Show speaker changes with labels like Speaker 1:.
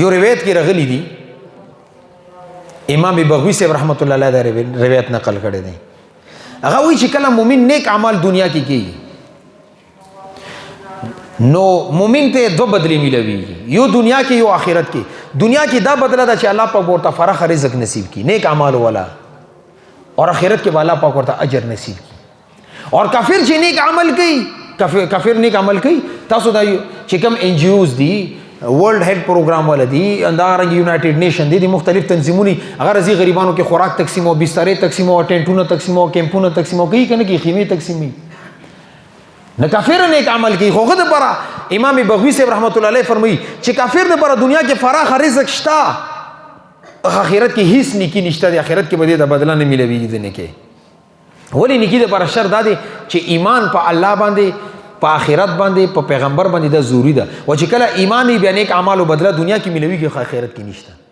Speaker 1: یو روایت کې راغلی دی امام بغوی صاحب رحمت الله علیه دا روایت نقل کړی دی هغه وایي چې کله مؤمن نیک اعمال دنیا کې کوي نو مؤمن ته دو بدلی ملوي یو دنیا کې یو آخرت کې دنیا کې دا بدله ده چې الله پاک ورته فراخ رزق نصیب کی نیک اعمال والا اور آخرت کې الله پاک ورته اجر نصیب کی اور کافر چې نیک عمل کوي کافر نیک عمل کوي تاسو دا چې کوم ان جی اوز دي ورلد هیلث پروګرام ول دي اندارنګ یونایټډ نیشن دي مختلف تنظیمونه هغه رزي غریبانو کې خوراک تقسیم او بسترې تقسیم او ټینټونه تقسیم او کیمپونه تقسیم او کوي کنه کې خیمه تقسیمي نه کافر نیک عمل کوي خو غد پر امام بغوی صاحب رحمت الله علیه فرمایي چې کافر نه پر دنیا کې فراخ رزق شتا آخرت کې هیڅ نیکی نشته دی آخرت کې به د بدله نه ملوي دي نه کې ولی نیکی د پر شر دادي چې ایمان په الله باندې په آخرت باندې په پیغمبر باندې دا ضروری ده او چې کله ایمان بیا نیک اعمال او بدله دنیا کې ملوي کې آخرت کې نشته